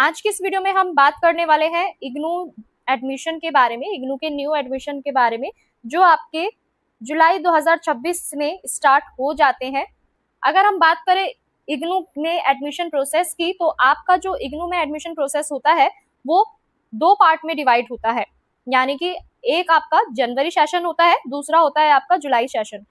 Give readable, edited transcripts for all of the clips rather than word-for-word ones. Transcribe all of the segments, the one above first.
आज की इस वीडियो में हम बात करने वाले हैं इग्नू एडमिशन के बारे में, इग्नू के न्यू एडमिशन के बारे में, जो आपके जुलाई 2026 में स्टार्ट हो जाते हैं। अगर हम बात करें इग्नू में एडमिशन प्रोसेस की, तो आपका जो इग्नू में एडमिशन प्रोसेस होता है वो 2 पार्ट में डिवाइड होता है। यानी कि एक आपका जनवरी सेशन होता है, दूसरा होता है आपका जुलाई सेशन।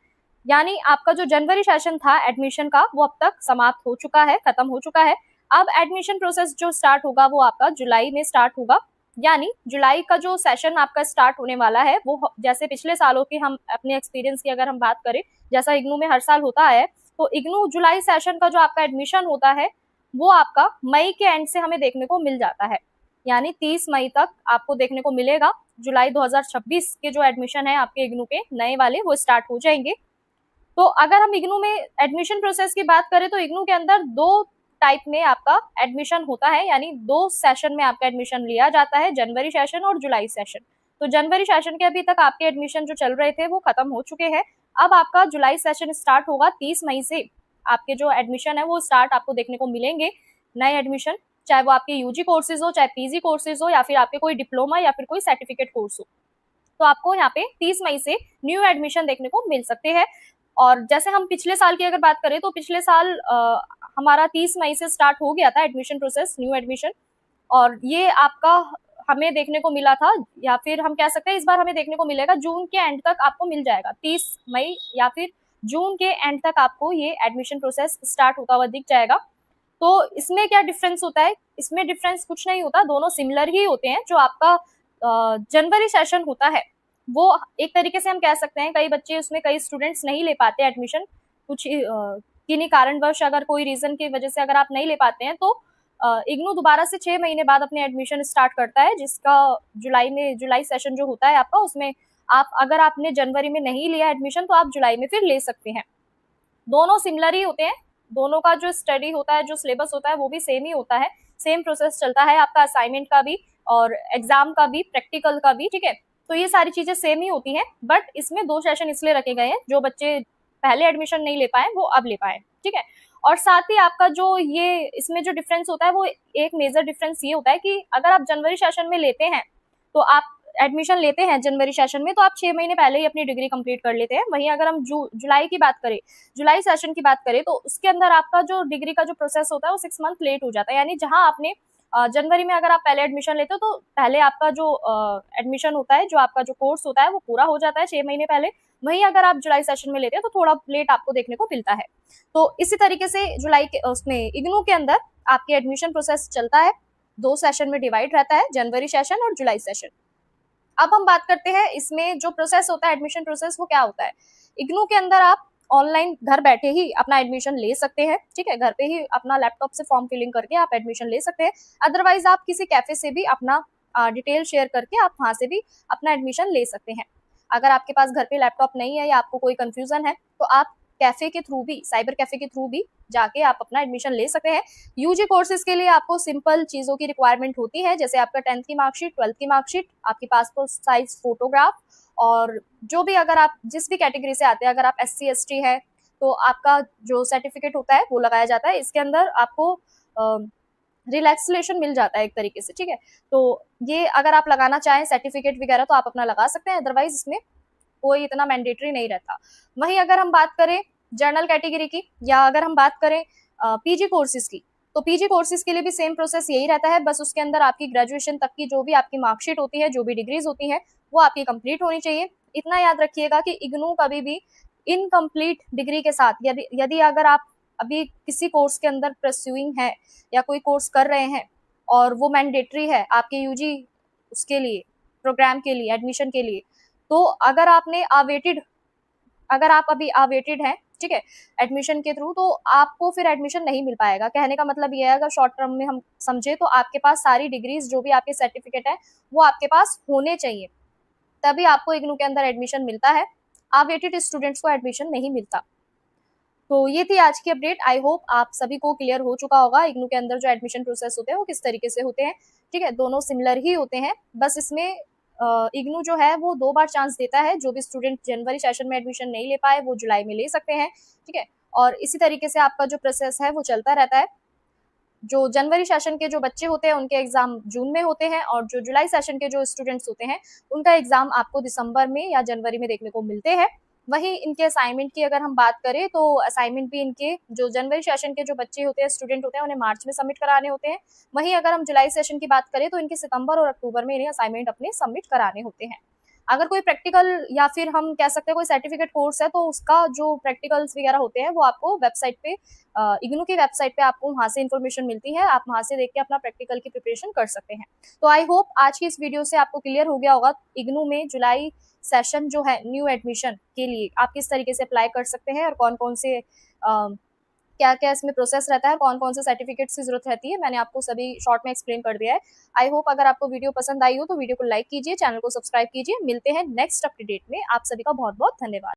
यानी आपका जो जनवरी सेशन था एडमिशन का, वो अब तक समाप्त हो चुका है, खत्म हो चुका है। अब एडमिशन प्रोसेस जो स्टार्ट होगा वो आपका जुलाई में स्टार्ट होगा। यानी जुलाई का जो सेशन आपका स्टार्ट होने वाला है वो जैसे पिछले सालों की हम अपने एक्सपीरियंस की अगर हम बात करें, जैसा इग्नू में हर साल होता है, तो इग्नू जुलाई सेशन का जो आपका एडमिशन होता है वो आपका मई के एंड से हमें देखने को मिल जाता है। यानी 30 मई तक आपको देखने को मिलेगा। जुलाई 2026 के जो एडमिशन है आपके इग्नू के नए वाले, वो स्टार्ट हो जाएंगे। तो अगर हम इग्नू में एडमिशन प्रोसेस की बात करें, तो इग्नू के अंदर 2 टाइप में आपका एडमिशन होता है, यानी 2 सेशन में आपका एडमिशन लिया जाता है, जनवरी सेशन और जुलाई सेशन। तो जनवरी सेशन के अभी तक आपके एडमिशन जो चल रहे थे वो खत्म हो चुके हैं। अब आपका जुलाई सेशन स्टार्ट होगा 30 मई से। आपके जो एडमिशन है वो स्टार्ट आपको देखने को मिलेंगे, नए एडमिशन, चाहे वो आपके यूजी कोर्सेज हो, चाहे पीजी कोर्सेज हो, या फिर आपके कोई डिप्लोमा या फिर कोई सर्टिफिकेट कोर्स हो। तो आपको यहाँ पे 30 मई से न्यू एडमिशन देखने को मिल सकते हैं। और जैसे हम पिछले साल की अगर बात करें, तो पिछले साल हमारा 30 मई से स्टार्ट हो गया था एडमिशन प्रोसेस, न्यू एडमिशन, और ये आपका हमें देखने को मिला था, या फिर हम कह सकते हैं इस बार हमें देखने को मिलेगा जून के एंड तक आपको मिल जाएगा। 30 मई या फिर जून के एंड तक आपको ये एडमिशन प्रोसेस स्टार्ट होता हुआ दिख जाएगा। तो इसमें क्या डिफरेंस होता है? इसमें डिफरेंस कुछ नहीं होता, दोनों सिमिलर ही होते हैं। जो आपका जनवरी सेशन होता है वो एक तरीके से हम कह सकते हैं, कई बच्चे उसमें, कई स्टूडेंट्स नहीं ले पाते एडमिशन, कुछ किन्हीं कारणवश, अगर कोई रीजन की वजह से अगर आप नहीं ले पाते हैं, तो इग्नू दोबारा से 6 महीने बाद अपने एडमिशन स्टार्ट करता है, जिसका जुलाई सेशन जो होता है आपका, उसमें आप अगर आपने जनवरी में नहीं लिया एडमिशन तो आप जुलाई में फिर ले सकते हैं। दोनों सिमिलर ही होते हैं, दोनों का जो स्टडी होता है, जो सिलेबस होता है वो भी सेम ही होता है, सेम प्रोसेस चलता है आपका असाइनमेंट का भी और एग्जाम का भी, प्रैक्टिकल का भी, ठीक है। तो ये सारी चीजें सेम ही होती हैं, बट इसमें 2 सेशन इसलिए रखे गए हैं, जो बच्चे पहले एडमिशन नहीं ले पाए वो अब ले पाए, ठीक है। और साथ ही आपका जो ये इसमें जो डिफरेंस होता है, वो एक मेजर डिफरेंस ये होता है कि अगर आप जनवरी सेशन में लेते हैं, तो आप एडमिशन लेते हैं जनवरी सेशन में, तो आप 6 महीने पहले ही अपनी डिग्री कंप्लीट कर लेते हैं। वहीं अगर हम जुलाई की बात करें, जुलाई सेशन की बात करें, तो उसके अंदर आपका जो डिग्री का जो प्रोसेस होता है वो 6 मंथ लेट हो जाता है। यानी जहां आपने जनवरी में अगर आप पहले एडमिशन लेते हो, तो पहले आपका जो एडमिशन होता है, जो आपका जो कोर्स होता है वो पूरा हो जाता है 6 महीने पहले। वहीं अगर आप जुलाई सेशन में लेते हैं तो थोड़ा लेट आपको देखने को मिलता है। तो इसी तरीके से जुलाई के उसमें इग्नू के अंदर आपके एडमिशन प्रोसेस चलता है, 2 सेशन में डिवाइड रहता है, जनवरी सेशन और जुलाई सेशन। अब हम बात करते हैं इसमें जो प्रोसेस होता है, एडमिशन प्रोसेस, वो क्या होता है। इग्नू के अंदर आप ऑनलाइन घर बैठे ही अपना एडमिशन ले सकते हैं, ठीक है। घर पे ही अपना लैपटॉप से फॉर्म फिलिंग करके आप एडमिशन ले सकते हैं। अदरवाइज आप किसी कैफे से भी अपना डिटेल शेयर करके आप वहां से भी अपना एडमिशन ले सकते हैं। अगर आपके पास घर पे लैपटॉप नहीं है या आपको कोई कंफ्यूजन है, तो आप कैफे के थ्रू भी, साइबर कैफे के थ्रू भी जाके आप अपना एडमिशन ले सकते हैं। यूजी कोर्सेज के लिए आपको सिंपल चीजों की रिक्वायरमेंट होती है, जैसे आपका 10th की मार्कशीट, 12th की मार्कशीट, आपकी पासपोर्ट साइज फोटोग्राफ, और जो भी, अगर आप जिस भी कैटेगरी से आते हैं, अगर आप SC ST है तो आपका जो सर्टिफिकेट होता है वो लगाया जाता है। इसके अंदर आपको रिलैक्सेशन मिल जाता है एक तरीके से, ठीक है। तो ये अगर आप लगाना चाहें सर्टिफिकेट वगैरह तो आप अपना लगा सकते हैं, अदरवाइज इसमें कोई इतना मैंडेटरी नहीं रहता। वहीं अगर हम बात करें जर्नल कैटेगरी की, या अगर हम बात करें पीजी कोर्सेज की, तो पीजी कोर्सेज के लिए भी सेम प्रोसेस यही रहता है। बस उसके अंदर आपकी ग्रेजुएशन तक की जो भी आपकी मार्कशीट होती है, जो भी डिग्रीज होती है, वो आपकी कंप्लीट होनी चाहिए। इतना याद रखिएगा कि इग्नू कभी भी इनकम्प्लीट डिग्री के साथ, यदि अगर आप अभी किसी कोर्स के अंदर परस्यूइंग है या कोई कोर्स कर रहे हैं और वो मैंडेटरी है आपके यूजी उसके लिए, प्रोग्राम के लिए, एडमिशन के लिए, तो अगर आप अभी अवेटेड हैं, ठीक है, एडमिशन के थ्रू, तो आपको फिर एडमिशन नहीं मिल पाएगा। कहने का मतलब ये है, अगर शॉर्ट टर्म में हम समझे, तो आपके पास सारी डिग्रीज, जो भी आपके सर्टिफिकेट है, वो आपके पास होने चाहिए, तभी आपको इग्नू के अंदर एडमिशन मिलता है। अवेटेड स्टूडेंट्स को एडमिशन नहीं मिलता। तो ये थी आज की अपडेट। आई होप आप सभी को क्लियर हो चुका होगा इग्नू के अंदर जो एडमिशन प्रोसेस होते हैं वो किस तरीके से होते हैं, ठीक है। दोनों सिमिलर ही होते हैं, बस इसमें इग्नू जो है वो 2 बार चांस देता है। जो भी स्टूडेंट जनवरी सेशन में एडमिशन नहीं ले पाए वो जुलाई में ले सकते हैं, ठीक है। और इसी तरीके से आपका जो प्रोसेस है वो चलता रहता है। जो जनवरी सेशन के जो बच्चे होते हैं उनके एग्जाम जून में होते हैं, और जो जुलाई सेशन के जो स्टूडेंट्स होते हैं उनका एग्जाम आपको दिसंबर में या जनवरी में देखने को मिलते हैं। वहीं इनके असाइनमेंट की अगर हम बात करें तो असाइनमेंट भी इनके जो जनवरी सेशन के जो बच्चे होते हैं, स्टूडेंट होते हैं, उन्हें मार्च में सबमिट कराने होते हैं। वहीं अगर हम जुलाई सेशन की बात करें तो इनके सितंबर और अक्टूबर में इन्हें असाइनमेंट अपने सबमिट कराने होते हैं। अगर कोई प्रैक्टिकल या फिर हम कह सकते हैं कोई सर्टिफिकेट कोर्स है तो उसका जो प्रैक्टिकल्स वगैरह होते हैं वो आपको वेबसाइट पे इग्नू की वेबसाइट पे आपको वहां से इन्फॉर्मेशन मिलती है, आप वहां से देख के अपना प्रैक्टिकल की प्रिपरेशन कर सकते हैं। तो आई होप आज की इस वीडियो से आपको क्लियर हो गया होगा इग्नू में जुलाई सेशन जो है न्यू एडमिशन के लिए आप किस तरीके से अप्लाई कर सकते हैं और कौन कौन से क्या क्या इसमें प्रोसेस रहता है, कौन कौन से सर्टिफिकेट्स की जरूरत रहती है, मैंने आपको सभी शॉर्ट में एक्सप्लेन कर दिया है। आई होप अगर आपको वीडियो पसंद आई हो तो वीडियो को लाइक कीजिए, चैनल को सब्सक्राइब कीजिए। मिलते हैं नेक्स्ट अपडेट में। आप सभी का बहुत बहुत धन्यवाद।